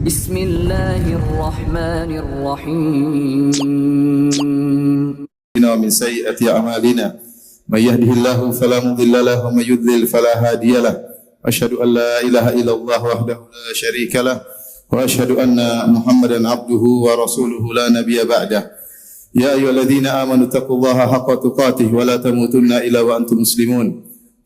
بسم الله الرحمن الرحيم. ومن سيئات أعمالنا من يهده الله فلا مضل له ومن يضلل فلا هادي له أشهد أن لا إله إلا الله وحده لا شريك له وأشهد أن محمدا عبده ورسوله لا نبي بعده يا أيها الذين آمنوا اتقوا الله حق تقاته ولا تموتن إلا وأنتم مسلمون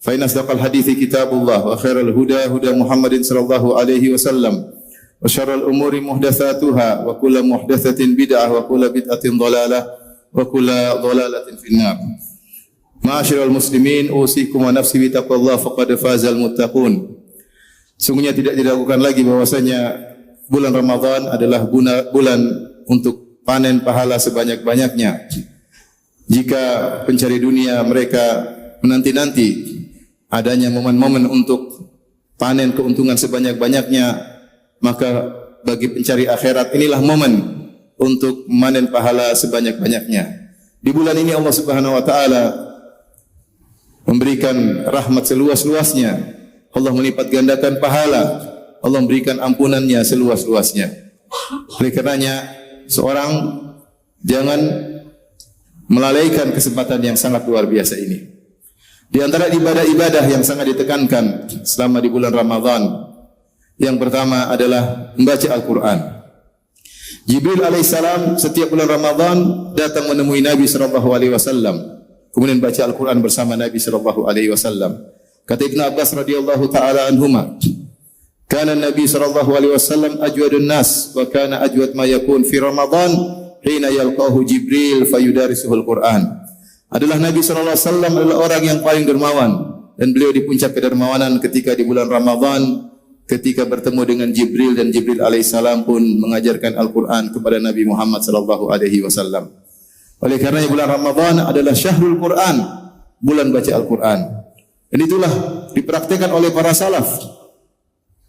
فإن أصدق الحديث كتاب الله وخير الهدى هدى محمد صلى الله عليه وسلم وشر الأمور محدثاتها وكل محدثة بدعة وكل بدعة ضلالة وكل ضلالة في النار. Ma'asyiral muslimin, usikum wa nafsi bi taqwallah faqad fazal muttaqun. Sungguhnya tidak diragukan lagi bahwasanya bulan Ramadan adalah bulan untuk panen pahala sebanyak-banyaknya. Jika pencari dunia mereka menanti-nanti adanya momen-momen untuk panen keuntungan sebanyak-banyaknya, maka bagi pencari akhirat inilah momen untuk memanen pahala sebanyak-banyaknya. Di bulan ini Allah Subhanahu wa taala memberikan rahmat seluas-luasnya. Allah melipat gandakan pahala. Allah memberikan ampunannya seluas-luasnya. Oleh karenanya seorang jangan melalaikan kesempatan yang sangat luar biasa ini. Di antara ibadah-ibadah yang sangat ditekankan selama di bulan Ramadan, yang pertama adalah membaca Al-Quran. Jibril alaihissalam setiap bulan Ramadan datang menemui Nabi sallallahu alaihi wasallam, kemudian baca Al-Quran bersama Nabi sallallahu alaihi wasallam. Kata Ibnu Abbas radhiyallahu taala anhuma, kana Nabi sallallahu alaihi wasallam ajwadun nas wa kana ajwad ma yakun fi Ramadan hina yalqahu Jibril fayudarisuhul Quran. Adalah Nabi sallallahu alaihi wasallam adalah orang yang paling dermawan dan beliau di puncak kedermawanan ketika di bulan Ramadan ketika bertemu dengan Jibril, dan Jibril alaihissalam pun mengajarkan Al-Quran kepada Nabi Muhammad sallallahu alaihi wasallam. Oleh karena bulan Ramadan adalah syahrul Quran, bulan baca Al-Quran. Dan itulah dipraktikkan oleh para salaf.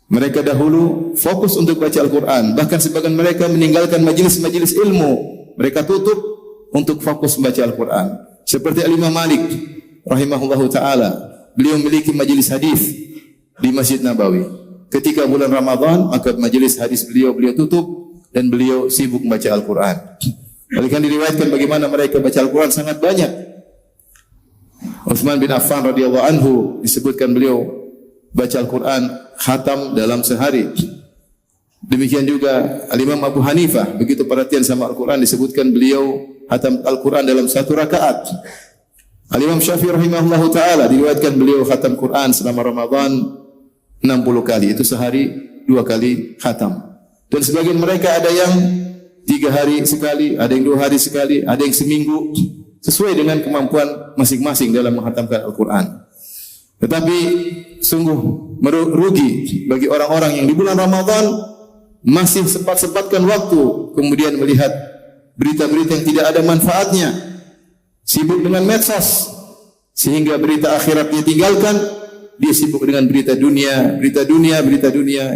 Mereka dahulu fokus untuk baca Al-Quran. Bahkan sebagian mereka meninggalkan majlis-majlis ilmu. Mereka tutup untuk fokus membaca Al-Quran. Seperti Al-Imam Malik rahimahullahu ta'ala. Beliau memiliki majlis hadis di Masjid Nabawi. Ketika bulan Ramadan, maka majlis hadis beliau tutup dan beliau sibuk membaca Al-Quran. Oleh karena diriwayatkan bagaimana mereka baca Al-Quran sangat banyak. Utsman bin Affan radhiyallahu anhu disebutkan beliau baca Al-Quran khatam dalam sehari. Demikian juga Al-Imam Abu Hanifah begitu perhatian sama Al-Quran, disebutkan beliau khatam Al-Quran dalam satu rakaat. Al-Imam Syafi'i rahimahullahu ta'ala diriwayatkan beliau khatam Quran selama Ramadan 60 kali, itu sehari 2 kali khatam. Dan sebagian mereka ada yang 3 hari sekali, ada yang 2 hari sekali, ada yang seminggu, sesuai dengan kemampuan masing-masing dalam menghatamkan Al-Quran. Tetapi sungguh merugi bagi orang-orang yang di bulan Ramadan masih sempat-sempatkan waktu kemudian melihat berita-berita yang tidak ada manfaatnya, sibuk dengan medsos sehingga berita akhiratnya tinggalkan. Dia sibuk dengan berita dunia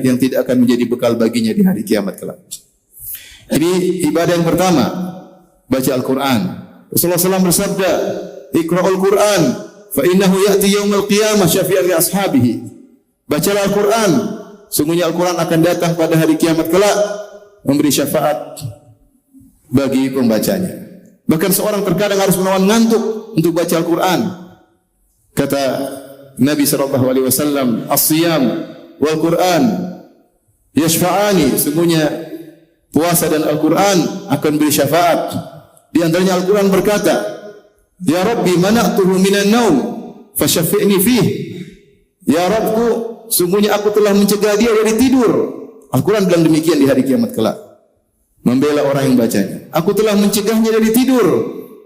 yang tidak akan menjadi bekal baginya di hari kiamat kelak. Ini ibadah yang pertama, baca Al-Quran. Rasulullah SAW bersabda, "Iqra'ul Quran, fa innahu ya'ti yaumil qiyamah syafi'an li ashabihi." Bacalah Al-Quran, sungguhnya Al-Quran akan datang pada hari kiamat kelak memberi syafaat bagi pembacanya. Bahkan seorang terkadang harus menawan ngantuk untuk baca Al-Quran. Kata Nabi sallallahu alaihi wasallam, "As-siyam wal Quran yashfa'ani." Sungguhnya puasa dan Al-Quran akan beri syafaat. Di antaranya Al-Quran berkata, "Ya Rabbi mana'tuhu minan naum fasyafi'ni fih." Ya Rabbku, sungguhnya aku telah mencegah dia dari tidur. Al-Quran bilang demikian di hari kiamat kelak, membela orang yang bacanya. Aku telah mencegahnya dari tidur,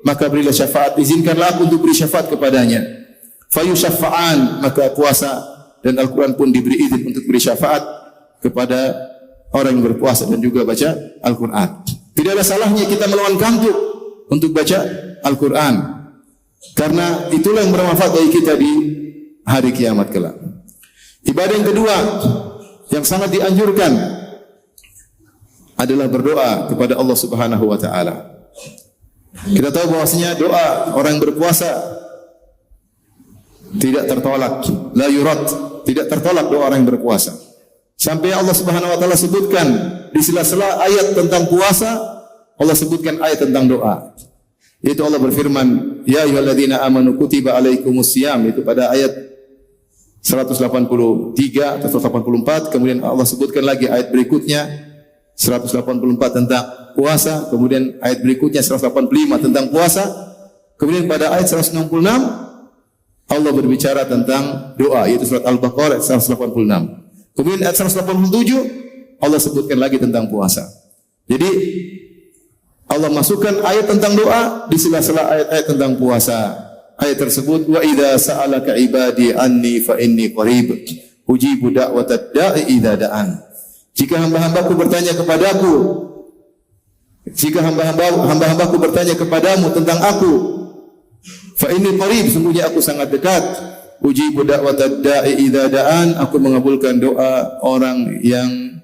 maka berilah syafaat, izinkanlah aku untuk beri syafaat kepadanya. Fayusyafa'an, maka puasa dan Al-Quran pun diberi izin untuk beri syafaat kepada orang yang berpuasa dan juga baca Al-Quran. Tidak ada salahnya kita melawan kantuk untuk baca Al-Quran, karena itulah yang bermanfaat bagi kita di hari kiamat kelak. Ibadah yang kedua yang sangat dianjurkan adalah berdoa kepada Allah Subhanahu wa taala. Kita tahu bahwasanya doa orang yang berpuasa tidak tertolak, la yurad, tidak tertolak doa orang yang berpuasa. Sampai Allah Subhanahu wa taala sebutkan di sela-sela ayat tentang puasa, Allah sebutkan ayat tentang doa. Itu Allah berfirman, ya ayyuhalladzina amanu kutiba alaikumusiyam, itu pada ayat 183 atau 184. Kemudian Allah sebutkan lagi ayat berikutnya 184 tentang puasa, kemudian ayat berikutnya 185 tentang puasa. Kemudian pada ayat 166 Allah berbicara tentang doa, yaitu surat Al-Baqarah 186. Kemudian ayat 187 Allah sebutkan lagi tentang puasa. Jadi Allah masukkan ayat tentang doa di sela-sela ayat-ayat tentang puasa. Ayat tersebut, wa idza sa'alaka ibadi anni fa inni qarib ujibu da'watad da'i idza da'an. Jika hamba-hambaku bertanya kepadaku, jika hamba-hambaku bertanya kepadamu tentang aku, fa inni qarib, sungguhnya aku sangat dekat. Ujibu da'watad da'i idza da'an, aku mengabulkan doa orang yang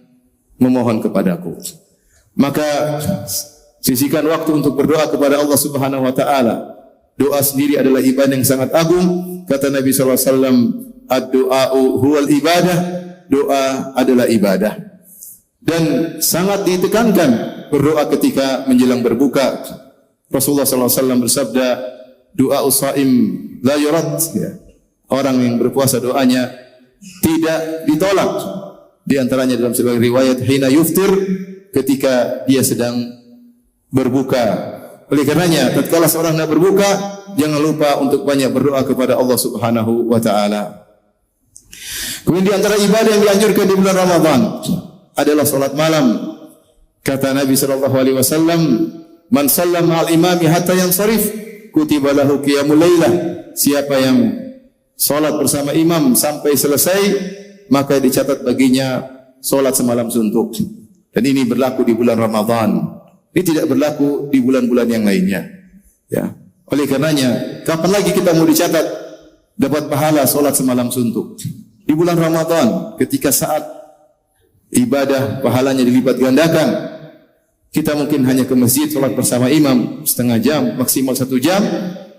memohon kepadaku. Maka sisihkan waktu untuk berdoa kepada Allah Subhanahu wa taala. Doa sendiri adalah ibadah yang sangat agung. Kata Nabi sallallahu alaihi wasallam, ad-du'a'u huwal ibadah. Doa adalah ibadah. Dan sangat ditekankan berdoa ketika menjelang berbuka. Rasulullah sallallahu alaihi wasallam bersabda, du'a'us shaim la yurad. Orang yang berpuasa doanya tidak ditolak. Di antaranya dalam sebagian riwayat hina yuftir, ketika dia sedang berbuka. Oleh karenanya, tatkala seorang nak berbuka, jangan lupa untuk banyak berdoa kepada Allah Subhanahu wa taala. Kemudian di antara ibadah yang dianjurkan di bulan Ramadan adalah salat malam. Kata Nabi sallallahu alaihi wasallam, "Man shallama ma'al imami hatta yansarif, kutiba lahu qiyamul lailah." Siapa yang salat bersama imam sampai selesai, maka dicatat baginya salat semalam suntuk. Dan ini berlaku di bulan Ramadan. Ini tidak berlaku di bulan-bulan yang lainnya. Ya. Oleh karenanya, kapan lagi kita mau dicatat dapat pahala solat semalam suntuk? Di bulan Ramadan, ketika saat ibadah pahalanya dilipat gandakan, kita mungkin hanya ke masjid solat bersama imam setengah jam, maksimal 1 jam,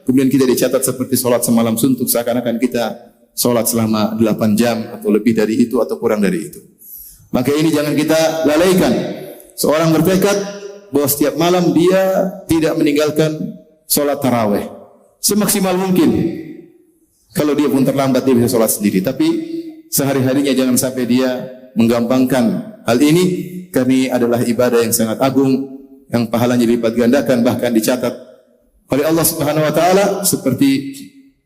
kemudian kita dicatat seperti solat semalam suntuk, seakan-akan kita solat selama 8 jam atau lebih dari itu atau kurang dari itu. Maka ini jangan kita lalaikan. Seorang bertekad bahwa setiap malam dia tidak meninggalkan solat tarawih semaksimal mungkin. Kalau dia pun terlambat, dia bisa solat sendiri. Tapi sehari-harinya jangan sampai dia menggampangkan hal ini, karena ini adalah ibadah yang sangat agung, yang pahalanya dilipat gandakan, bahkan dicatat oleh Allah Subhanahu wa taala seperti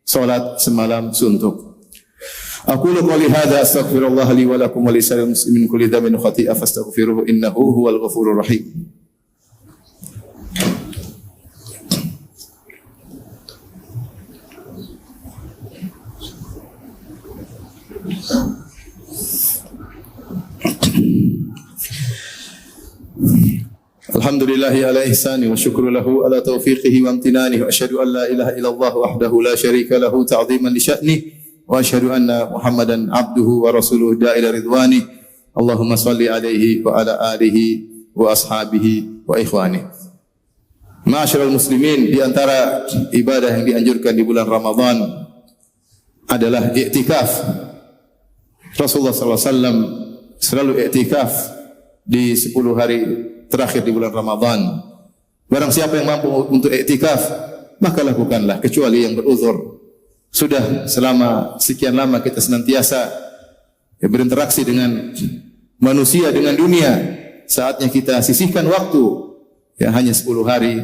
solat semalam suntuk. Aqulu qouli hadza astaghfirullah li wa lakum wa lisa'il muslimin kulli dhanbin khati'a fastaghfiruhu innahu huwal ghafurur rahim. Alhamdulillahi ala ihsani wa syukru lahu ala taufiqihi wa amtinani wa asyhadu an la ilaha illallah wahdahu la syarika lahu ta'ziman li sya'ni wa asyhadu anna Muhammadan abduhu wa rasuluhu da'ila ridwani. Allahumma salli alaihi wa ala alihi wa ashabihi wa ikhwani. Ma'asyiral muslimin, di antara ibadah yang dianjurkan di bulan Ramadan adalah i'tikaf. Rasulullah sallallahu alaihi wasallam selalu i'tikaf di 10 hari terakhir di bulan Ramadan. Barang siapa yang mampu untuk i'tikaf, maka lakukanlah, kecuali yang beruzur. Sudah selama sekian lama kita senantiasa berinteraksi dengan manusia, dengan dunia, saatnya kita sisihkan waktu, ya hanya 10 hari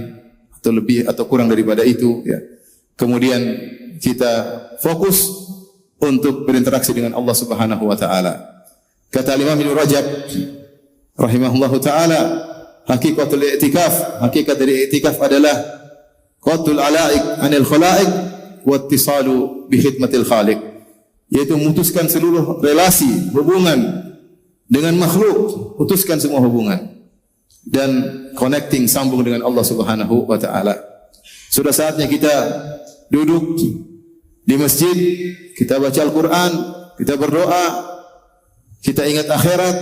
atau lebih atau kurang daripada itu, ya. Kemudian kita fokus untuk berinteraksi dengan Allah Subhanahu wa taala. Kata Imam Ibnu Rajab rahimahullahu taala, hakikatul i'tikaf, hakikat dari i'tikaf adalah qatul alaik anil khalaiq wa ittisalu bi khidmatil khaliq, yaitu memutuskan seluruh relasi, hubungan dengan makhluk, putuskan semua hubungan dan connecting, sambung dengan Allah Subhanahu wa taala. Sudah saatnya kita duduk di masjid, kita baca Al-Qur'an, kita berdoa, kita ingat akhirat,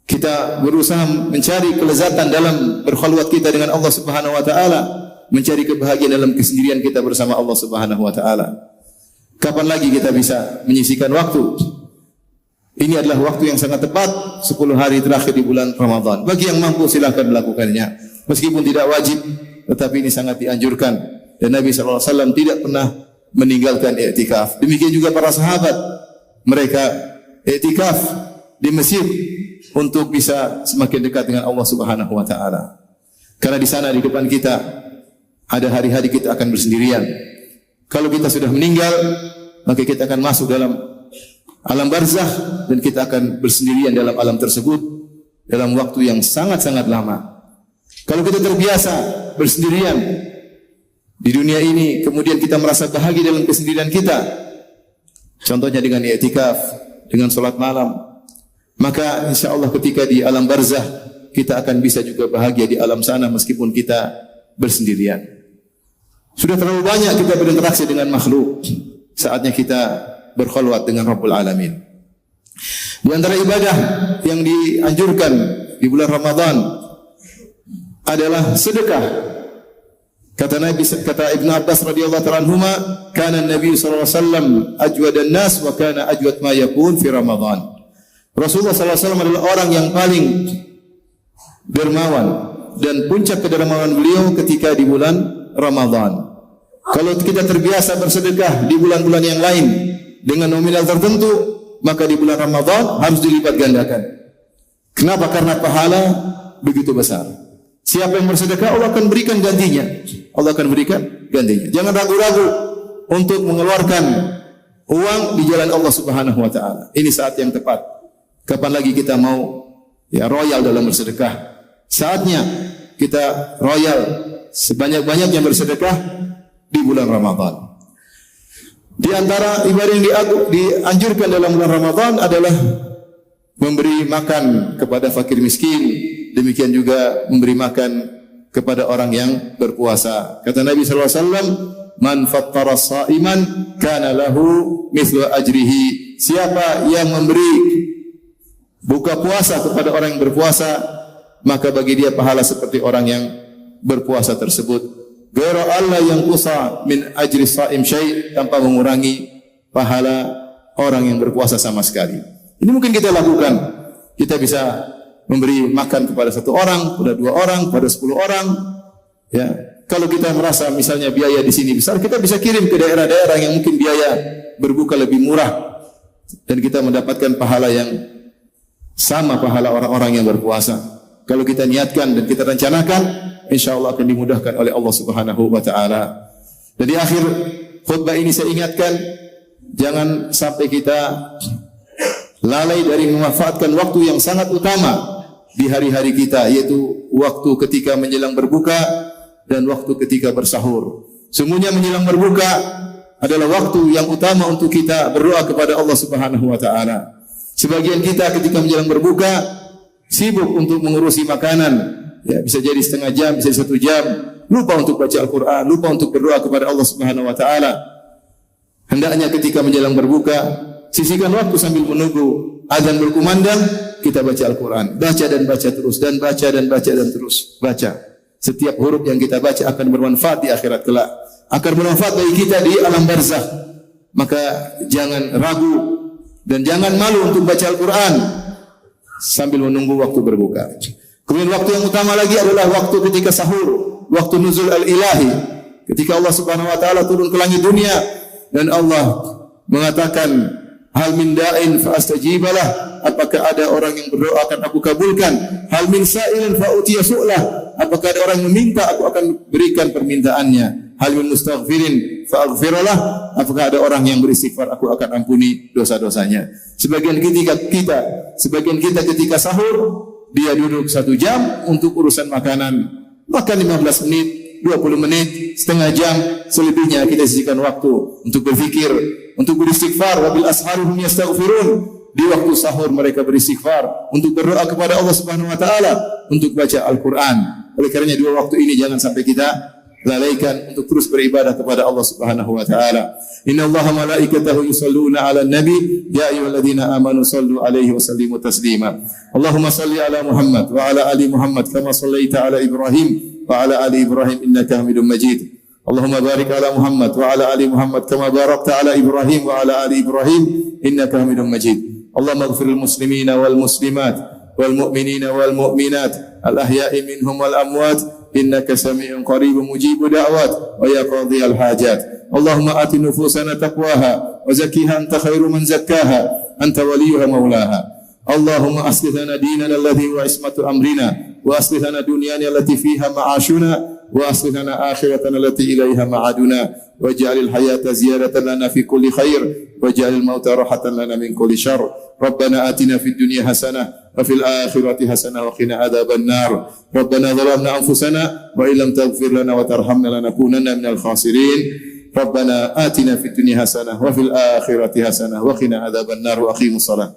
kita berusaha mencari kelezatan dalam berkhulwat kita dengan Allah Subhanahu wa taala, mencari kebahagiaan dalam kesendirian kita bersama Allah Subhanahu wa taala. Kapan lagi kita bisa menyisihkan waktu Ini adalah waktu yang sangat tepat, 10 hari terakhir di bulan Ramadan. Bagi yang mampu silakan melakukannya. Meskipun tidak wajib, tetapi ini sangat dianjurkan. Dan Nabi SAW tidak pernah meninggalkan i'tikaf. Demikian juga para sahabat. Mereka i'tikaf di masjid untuk bisa semakin dekat dengan Allah Subhanahu wa taala. Karena di sana di depan kita ada hari-hari kita akan bersendirian. Kalau kita sudah meninggal, maka kita akan masuk dalam alam barzakh dan kita akan bersendirian dalam alam tersebut dalam waktu yang sangat-sangat lama. Kalau kita terbiasa bersendirian di dunia ini, kemudian kita merasa bahagia dalam kesendirian kita, contohnya dengan i'tikaf, dengan salat malam, maka insya Allah ketika di alam barzakh kita akan bisa juga bahagia di alam sana meskipun kita bersendirian. Sudah terlalu banyak kita berinteraksi dengan makhluk, saatnya kita berkhulwat dengan Rabbul Alamin. Di antara ibadah yang dianjurkan di bulan Ramadan adalah sedekah. Kata Ibn Abbas radhiyallahu ta'ala anhuma, kana Nabi sallallahu alaihi wasallam ajwadan nas wa kana ajwad ma yakun fi Ramadan. Rasulullah sallallahu alaihi wasallam adalah orang yang paling dermawan dan puncak kedermawanan beliau ketika di bulan Ramadan. Kalau kita terbiasa bersedekah di bulan-bulan yang lain dengan nominal tertentu, maka di bulan Ramadan harus dilipat gandakan. Kenapa? Karena pahala begitu besar. Siapa yang bersedekah, Allah akan berikan gantinya. Allah akan berikan gantinya. Jangan ragu-ragu untuk mengeluarkan uang di jalan Allah Subhanahu wa taala. Ini saat yang tepat. Kapan lagi kita mau royal dalam bersedekah? Saatnya kita royal sebanyak-banyaknya bersedekah di bulan Ramadan. Di antara ibadah yang dianjurkan dalam bulan Ramadan adalah memberi makan kepada fakir miskin. Demikian juga memberi makan kepada orang yang berpuasa. Kata Nabi sallallahu alaihi wasallam, "Man fattara sha'iman kana lahu mithlu ajrihi." Siapa yang memberi buka puasa kepada orang yang berpuasa, maka bagi dia pahala seperti orang yang berpuasa tersebut. Ghairu alla yang qusa min ajri sha'im syai', tanpa mengurangi pahala orang yang berpuasa sama sekali. Ini mungkin kita lakukan. Kita bisa memberi makan kepada 1 orang, kepada 2 orang, kepada 10 orang. Ya, kalau kita merasa misalnya biaya di sini besar, kita bisa kirim ke daerah-daerah yang mungkin biaya berbuka lebih murah dan kita mendapatkan pahala yang sama pahala orang-orang yang berpuasa. Kalau kita niatkan dan kita rencanakan, insyaallah akan dimudahkan oleh Allah Subhanahu wa taala. Dan di akhir khutbah ini saya ingatkan, jangan sampai kita lalai dari memanfaatkan waktu yang sangat utama di hari-hari kita, yaitu waktu ketika menjelang berbuka dan waktu ketika bersahur. Sungguhnya menjelang berbuka adalah waktu yang utama untuk kita berdoa kepada Allah Subhanahu wa taala. Sebagian kita ketika menjelang berbuka sibuk untuk mengurusi makanan, ya bisa jadi setengah jam, bisa jadi 1 jam, lupa untuk baca Al-Quran, lupa untuk berdoa kepada Allah Subhanahu wa taala. Hendaknya ketika menjelang berbuka, sisihkan waktu sambil menunggu azan berkumandang, kita baca Al-Quran. Baca dan baca terus, dan baca dan baca dan terus. Baca. Setiap huruf yang kita baca akan bermanfaat di akhirat kelak. Akan bermanfaat bagi kita di alam barzakh. Maka jangan ragu dan jangan malu untuk baca Al-Quran sambil menunggu waktu berbuka. Kemudian waktu yang utama lagi adalah waktu ketika sahur, waktu nuzul al-ilahi. Ketika Allah Subhanahu wa taala turun ke langit dunia dan Allah mengatakan, hal min da'in fa astajibalah, apakah ada orang yang berdoa akan aku kabulkan? Hal min sa'ilin fa utiya su'lah, apakah ada orang yang meminta aku akan berikan permintaannya? Hal min mustaghfirin fa aghfiralah, apakah ada orang yang beristighfar aku akan ampuni dosa-dosanya. Sebagian kita ketika sahur dia duduk 1 jam untuk urusan makanan, makan 15 menit, 20 menit, setengah jam, selebihnya kita sisihkan waktu untuk berfikir, untuk beristighfar. Wabil asharihum yastaghfirun, di waktu sahur mereka beristighfar, untuk berdoa kepada Allah Subhanahu wa taala, untuk baca Al-Quran. Oleh karenanya 2 waktu ini jangan sampai kita lalaikan untuk terus beribadah kepada Allah Subhanahu wa taala. Inna Allaha malaikatahu yusalluna 'alan nabi ya ayyuhalladzina amanu sallu 'alaihi wa sallimu taslima. Allahumma salli 'ala Muhammad wa 'ala ali Muhammad kama shallaita 'ala Ibrahim wa 'ala ali Ibrahim innaka Hamidum Majid. Allahumma barik 'ala Muhammad wa 'ala ali Muhammad kama barakta 'ala Ibrahim wa 'ala ali Ibrahim innaka Hamidum Majid. Allahumma ighfir lil muslimina wal muslimat wal mu'minina wal mu'minat al ahya'i minhum wal amwat innaka sami'un qaribun mujibud da'wat wa ya qadhiyal hajat. Allahumma ati nufusana taqwaha wa zakkiha anta khairu man zakkaha anta waliyuha maulaha. Allahumma aslih lana dinana alladhi huwa ismatu amrina wa aslih lana dunyana allati fiha ma'ashuna wa aslih lana akhiratana allati ilaiha ma'aduna waj'alil hayata ziyadatan lana fi kulli khair waj'alil mauta rahatan lana min kulli syarr. Rabbana atina fid dunya hasanah wa fil akhirati hasanah wa qina adzaban nar. Rabbana zalamna anfusana wa illam taghfir lana wa tarhamna lanakunanna minal khasirin. Rabbana atina fid dunya hasanah wa fil akhirati hasanah wa qina adzaban nar. Wa aqimus shalah.